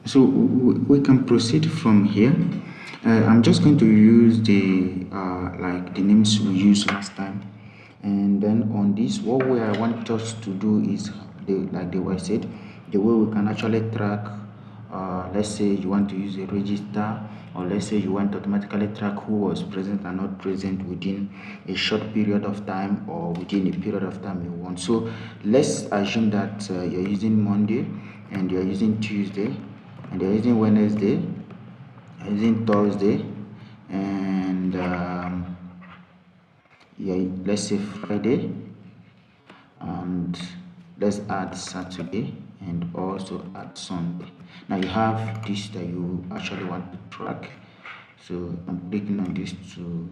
So we can proceed from here. I'm just going to use the like the names we used last time, and then on this, what way I want us to do is like the way I said, the way we can actually track. Let's say you want to use a register, or let's say you want to automatically track who was present and not present within a short period of time or within a period of time you want. So let's assume that you're using Monday and you're using Tuesday and you're using Wednesday, you're using Thursday, and yeah, let's say Friday, and let's add Saturday and also add Sunday. Now you have this that you actually want to track. So I'm clicking on this to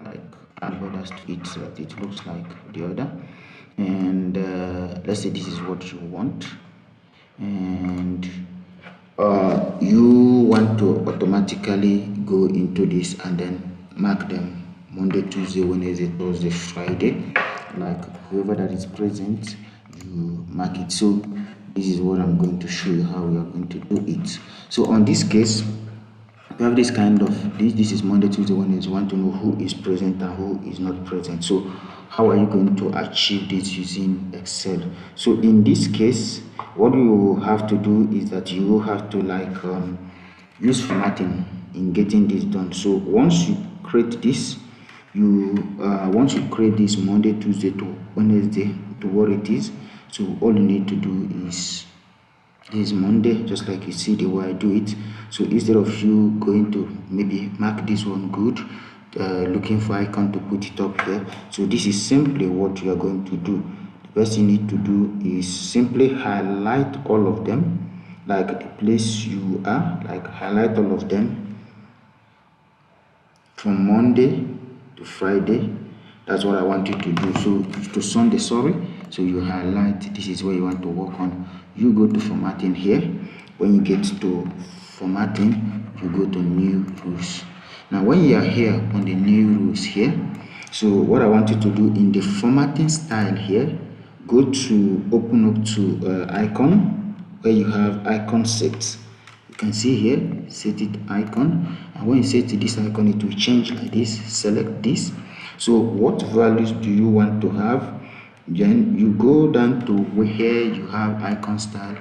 like add others to it so that it looks like the other. And let's say this is what you want, and you want to automatically go into this and then mark them Monday, Tuesday, Wednesday, Thursday, Friday. Like whoever that is present, you mark it. So this is what I'm going to show you how we are going to do it. So on this case, we have this kind of this is Monday, Tuesday, Wednesday. You want to know who is present and who is not present. So how are you going to achieve this using Excel? So in this case, what you have to do is that you have to like use formatting in getting this done. So once you create this, once you create this Monday, Tuesday to Wednesday to what it is, so all you need to do is Monday, just like you see the way I do it. So instead of you going to maybe mark this one good, looking for icon to put it up here, so this is simply what you are going to do. The best you need to do is simply highlight all of them, like the place you are, like highlight all of them from Monday to Friday. That's what I want you to do. So to Sunday, sorry. So you highlight, this is where you want to work on. You go to formatting here. When you get to formatting, you go to new rules. Now when you are here on the new rules here, so what I want you to do in the formatting style here, go to open up to icon where you have icon set. You can see here, set it icon, and when you set this icon, it will change like this. Select this. So what values do you want to have? Then you go down to where you have icon style,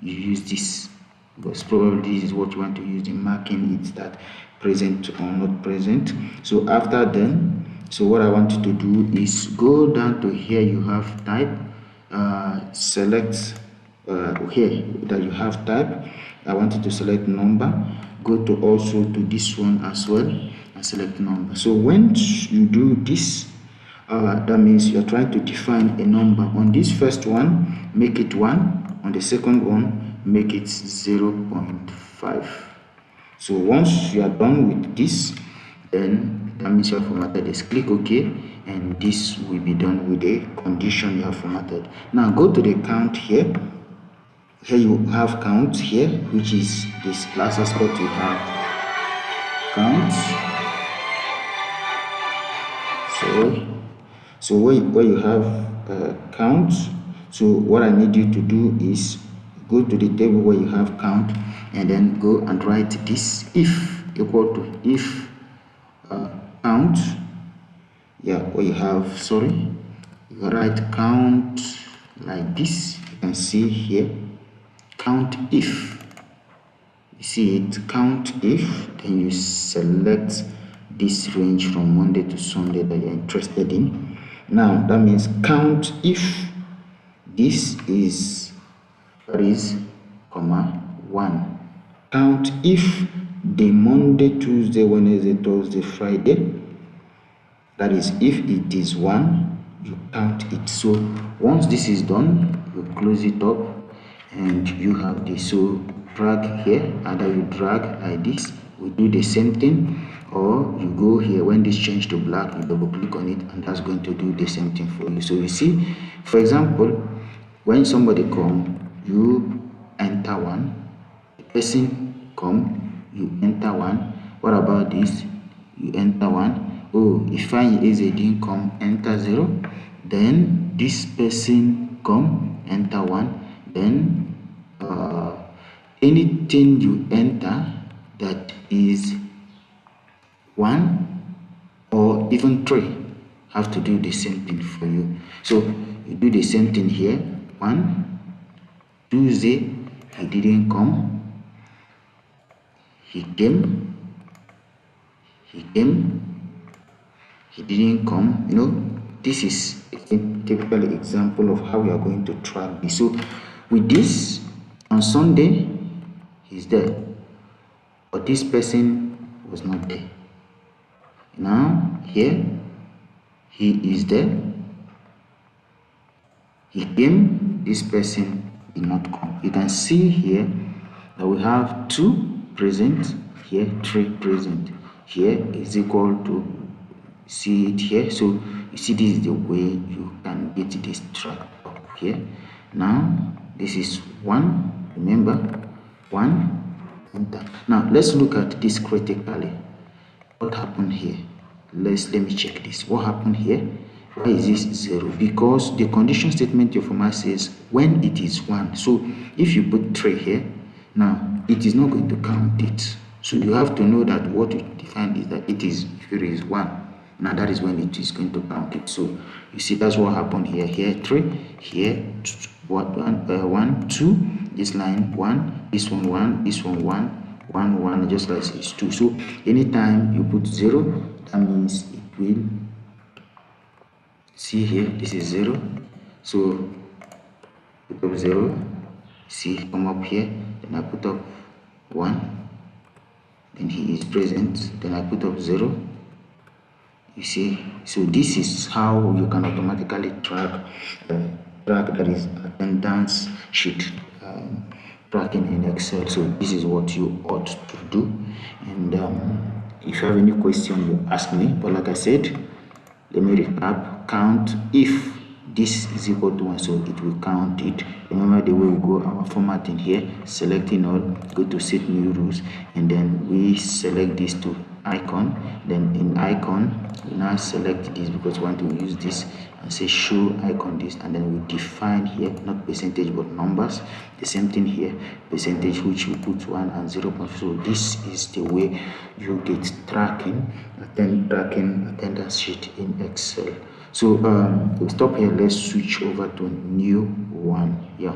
you use this, because probably this is what you want to use in marking it, that present or not present. So after then, so what I want you to do is go down to here you have type, select here that you have type. I want you to select number, go to also to this one as well and select number. So when you do this, that means you're trying to define a number. On this first one, make it 1. On the second one, make it 0.5. So once you are done with this, then that means you have formatted this. Click OK, and this will be done with the condition you have formatted. Now go to the count here. Here you have count here, which is this last aspect. You have count. So where you have count, so what I need you to do is go to the table where you have count and then go and write this if equal to if count, yeah, where you have, sorry, you write count like this. You can see here, count if, you see it, count if, then you select this range from Monday to Sunday that you're interested in. Now that means count if this is comma 1. Count if the Monday, Tuesday, Wednesday, Thursday, Friday, that is if it is 1, you count it. So once this is done, you close it up and you have this. So drag here, either you drag like this, we do the same thing, or you go here, when this change to black, you double click on it and that's going to do the same thing for you. So you see, for example, when somebody come, you enter 1, the person come, you enter 1. What about this? You enter 1. Oh, if I is a didn't come, enter 0. Then this person come, enter 1. Then anything you enter that is 1 or even 3 have to do the same thing for you. So you do the same thing here. 1 Tuesday, he didn't come. He came, he didn't come. This is a typical example of how we are going to track this. So with this, on Sunday he's there, but this person was not there. Now here he is there, he came, this person did not come. You can see here that we have 2 present here, 3 present here is equal to, see it here. So you see, this is the way you can get this track up here. Now this is 1, remember, 1 enter. Now let's look at this critically. What happened here? Let me check this. What happened here? Why is this 0? Because the condition statement your format says when it is 1. So if you put 3 here, now it is not going to count it. So you have to know that what you define is that it is, if it is 1, now that is when it is going to count it. So you see, that's what happened here. Here 3, here 1, 2, this line 1, this one 1, this one 1, 1, just like it's 2. So anytime you put 0, that means it will, see here, this is 0. So put up 0, see, come up here, then I put up 1, then he is present, then I put up 0. You see, so this is how you can automatically track that is attendance sheet tracking in Excel. So this is what you ought to do. And if you have any question, you ask me. But like I said, let me recap. Count if this is equal to 1, so it will count it. Remember the way we go our formatting here, selecting all, go to set new rules, and then we select this to icon. Then in icon we now select this because we want to use this, and say show icon this, and then we define here not percentage but numbers. The same thing here, percentage, which we put 1 and 0. So this is the way you get tracking attendance sheet in Excel. So we'll stop here. Let's switch over to a new one. Yeah.